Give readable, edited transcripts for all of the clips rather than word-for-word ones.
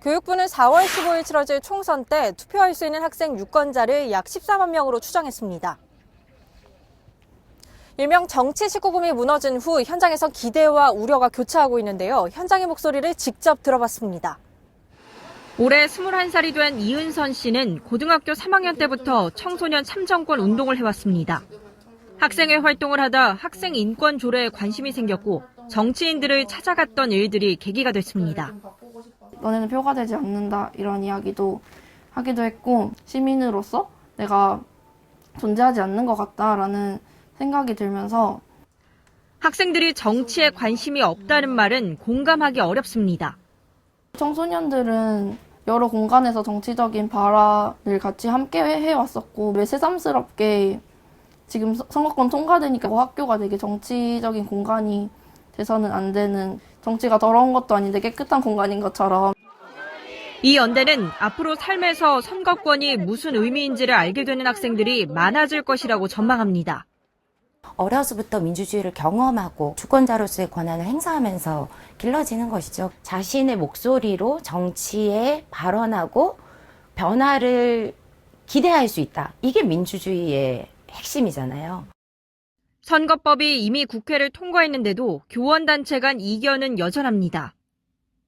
교육부는 4월 15일 치러질 총선 때 투표할 수 있는 학생 유권자를 약 14만 명으로 추정했습니다. 일명 정치 19금이 무너진 후 현장에서 기대와 우려가 교차하고 있는데요. 현장의 목소리를 직접 들어봤습니다. 올해 21살이 된 이은선 씨는 고등학교 3학년 때부터 청소년 참정권 운동을 해왔습니다. 학생회 활동을 하다 학생 인권 조례에 관심이 생겼고 정치인들을 찾아갔던 일들이 계기가 됐습니다. 너네는 표가 되지 않는다 이런 이야기도 하기도 했고 시민으로서 내가 존재하지 않는 것 같다라는 생각이 들면서 학생들이 정치에 관심이 없다는 말은 공감하기 어렵습니다. 청소년들은 여러 공간에서 정치적인 발언을 같이 함께 해왔었고 왜 새삼스럽게 지금 선거권 통과되니까 학교가 되게 정치적인 공간이 돼서는 안 되는, 정치가 더러운 것도 아닌데 깨끗한 공간인 것처럼. 이 연대는 앞으로 삶에서 선거권이 무슨 의미인지를 알게 되는 학생들이 많아질 것이라고 전망합니다. 어려서부터 민주주의를 경험하고 주권자로서의 권한을 행사하면서 길러지는 것이죠. 자신의 목소리로 정치에 발언하고 변화를 기대할 수 있다. 이게 민주주의의 핵심이잖아요. 선거법이 이미 국회를 통과했는데도 교원단체 간 이견은 여전합니다.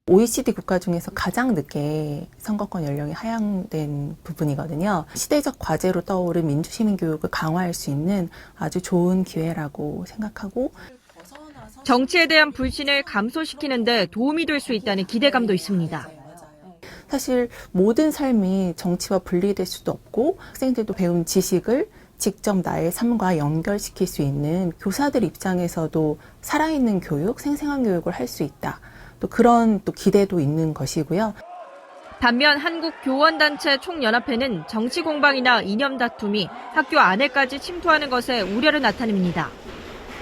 OECD 국가 중에서 가장 늦게 선거권 연령이 하향된 부분이거든요. 시대적 과제로 떠오른 민주시민 교육을 강화할 수 있는 아주 좋은 기회라고 생각하고 정치에 대한 불신을 감소시키는 데 도움이 될 수 있다는 기대감도 있습니다. 사실 모든 삶이 정치와 분리될 수도 없고 학생들도 배운 지식을 직접 나의 삶과 연결시킬 수 있는 교사들 입장에서도 살아있는 교육, 생생한 교육을 할 수 있다. 또 그런 또 기대도 있는 것이고요. 반면 한국교원단체 총연합회는 정치 공방이나 이념 다툼이 학교 안에까지 침투하는 것에 우려를 나타냅니다.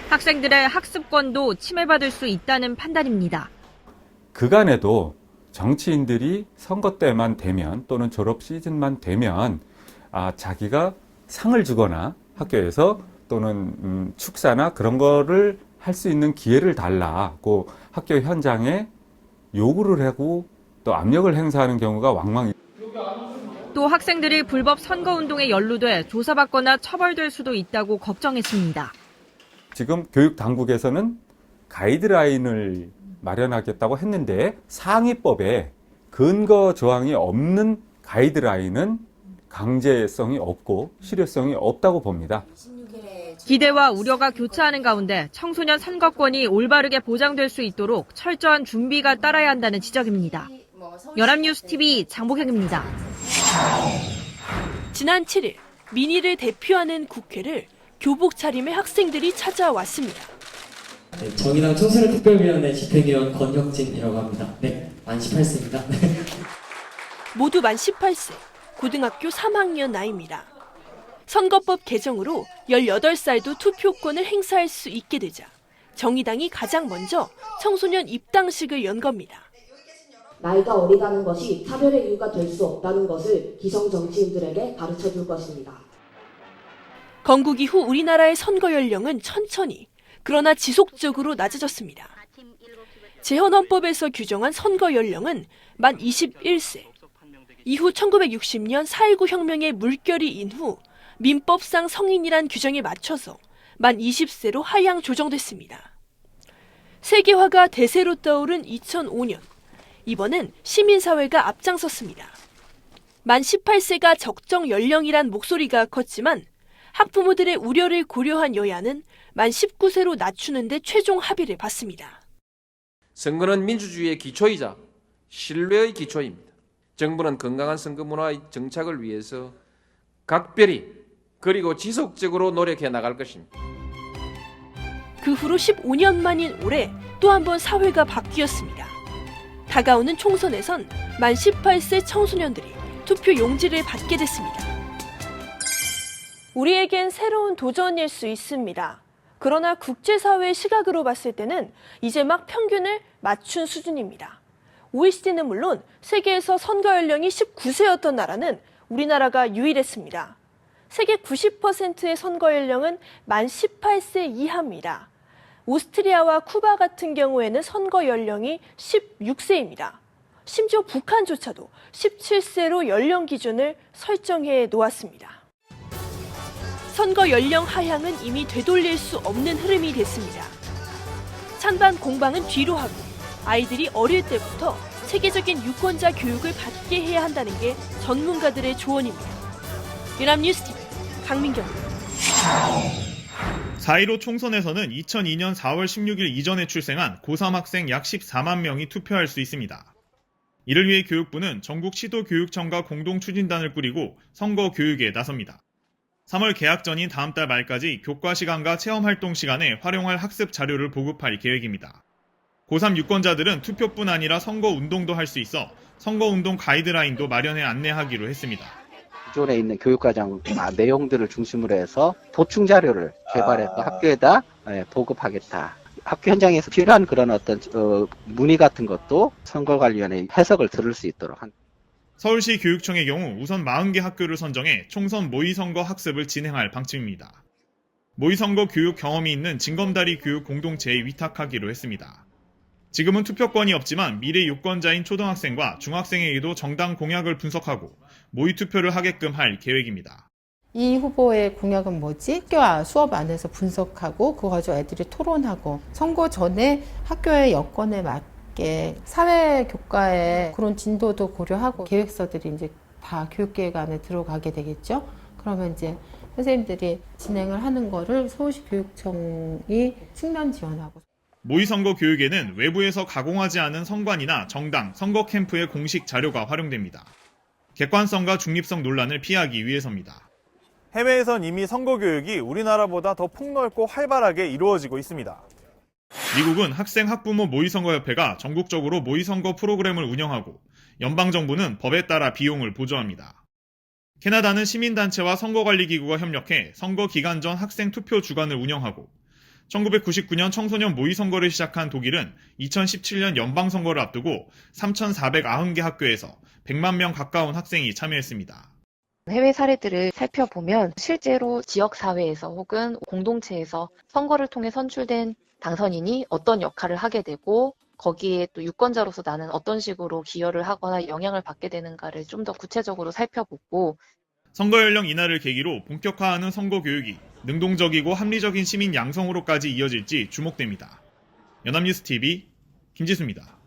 학생들의 학습권도 침해받을 수 있다는 판단입니다. 그간에도 정치인들이 선거 때만 되면 또는 졸업 시즌만 되면 자기가 상을 주거나 학교에서 또는 축사나 그런 거를 할 수 있는 기회를 달라고 학교 현장에 요구를 하고 또 압력을 행사하는 경우가 왕왕. 또 학생들이 불법 선거운동에 연루돼 조사받거나 처벌될 수도 있다고 걱정했습니다. 지금 교육당국에서는 가이드라인을 마련하겠다고 했는데 상위법에 근거 조항이 없는 가이드라인은 강제성이 없고 실효성이 없다고 봅니다. 기대와 우려가 교차하는 가운데 청소년 선거권이 올바르게 보장될 수 있도록 철저한 준비가 따라야 한다는 지적입니다. 연합뉴스TV 장복혁입니다. 지난 7일 민의를 대표하는 국회를 교복 차림의 학생들이 찾아왔습니다. 네, 정의당 청소년특별위원회 집행위원 권혁진이라고 합니다. 네, 만 18세입니다. 모두 만 18세, 고등학교 3학년 나이입니다. 선거법 개정으로 18살도 투표권을 행사할 수 있게 되자 정의당이 가장 먼저 청소년 입당식을 연 겁니다. 나이가 어리다는 것이 차별의 이유가 될 수 없다는 것을 기성 정치인들에게 가르쳐 줄 것입니다. 건국 이후 우리나라의 선거 연령은 천천히 그러나 지속적으로 낮아졌습니다. 재헌헌법에서 규정한 선거 연령은 만 21세. 이후 1960년 4.19 혁명의 물결이 인 후 민법상 성인이란 규정에 맞춰서 만 20세로 하향 조정됐습니다. 세계화가 대세로 떠오른 2005년, 이번엔 시민사회가 앞장섰습니다. 만 18세가 적정 연령이란 목소리가 컸지만 학부모들의 우려를 고려한 여야는 만 19세로 낮추는 데 최종 합의를 봤습니다. 선거는 민주주의의 기초이자 신뢰의 기초입니다. 정부는 건강한 선거 문화의 정착을 위해서 각별히 그리고 지속적으로 노력해 나갈 것입니다. 그 후로 15년 만인 올해 또 한 번 사회가 바뀌었습니다. 다가오는 총선에선 만 18세 청소년들이 투표 용지를 받게 됐습니다. 우리에겐 새로운 도전일 수 있습니다. 그러나 국제사회의 시각으로 봤을 때는 이제 막 평균을 맞춘 수준입니다. OECD는 물론 세계에서 선거 연령이 19세였던 나라는 우리나라가 유일했습니다. 세계 90%의 선거 연령은 만 18세 이하입니다. 오스트리아와 쿠바 같은 경우에는 선거 연령이 16세입니다. 심지어 북한조차도 17세로 연령 기준을 설정해 놓았습니다. 선거 연령 하향은 이미 되돌릴 수 없는 흐름이 됐습니다. 찬반 공방은 뒤로 하고 아이들이 어릴 때부터 체계적인 유권자 교육을 받게 해야 한다는 게 전문가들의 조언입니다. 연합뉴스TV 강민경입니다. 4.15 총선에서는 2002년 4월 16일 이전에 출생한 고3 학생 약 14만 명이 투표할 수 있습니다. 이를 위해 교육부는 전국 시도교육청과 공동추진단을 꾸리고 선거 교육에 나섭니다. 3월 개학 전인 다음 달 말까지 교과 시간과 체험활동 시간에 활용할 학습 자료를 보급할 계획입니다. 고3 유권자들은 투표뿐 아니라 선거운동도 할 수 있어 선거운동 가이드라인도 마련해 안내하기로 했습니다. 기존에 있는 교육과정 내용들을 중심으로 해서 보충 자료를 개발해서 학교에다 보급하겠다. 학교 현장에서 필요한 그런 어떤 문의 같은 것도 선거관리위원회 해석을 들을 수 있도록 합니다. 서울시 교육청의 경우 우선 40개 학교를 선정해 총선 모의선거 학습을 진행할 방침입니다. 모의선거 교육 경험이 있는 징검다리 교육 공동체에 위탁하기로 했습니다. 지금은 투표권이 없지만 미래 유권자인 초등학생과 중학생에게도 정당 공약을 분석하고 모의투표를 하게끔 할 계획입니다. 이 후보의 공약은 뭐지? 학교와 수업 안에서 분석하고 그거 가지고 애들이 토론하고 선거 전에 학교의 여건에 맞게 사회교과의 그런 진도도 고려하고 계획서들이 이제 다 교육계획 안에 들어가게 되겠죠. 그러면 이제 선생님들이 진행을 하는 거를 서울시 교육청이 측면 지원하고. 모의선거 교육에는 외부에서 가공하지 않은 선관위나 정당, 선거 캠프의 공식 자료가 활용됩니다. 객관성과 중립성 논란을 피하기 위해서입니다. 해외에선 이미 선거 교육이 우리나라보다 더 폭넓고 활발하게 이루어지고 있습니다. 미국은 학생 학부모 모의선거협회가 전국적으로 모의선거 프로그램을 운영하고 연방정부는 법에 따라 비용을 보조합니다. 캐나다는 시민단체와 선거관리기구가 협력해 선거 기간 전 학생 투표 주간을 운영하고 1999년 청소년 모의선거를 시작한 독일은 2017년 연방선거를 앞두고 3,490개 학교에서 100만 명 가까운 학생이 참여했습니다. 해외 사례들을 살펴보면 실제로 지역사회에서 혹은 공동체에서 선거를 통해 선출된 당선인이 어떤 역할을 하게 되고 거기에 또 유권자로서 나는 어떤 식으로 기여를 하거나 영향을 받게 되는가를 좀 더 구체적으로 살펴보고 선거 연령 인하를 계기로 본격화하는 선거 교육이 능동적이고 합리적인 시민 양성으로까지 이어질지 주목됩니다. 연합뉴스TV 김지수입니다.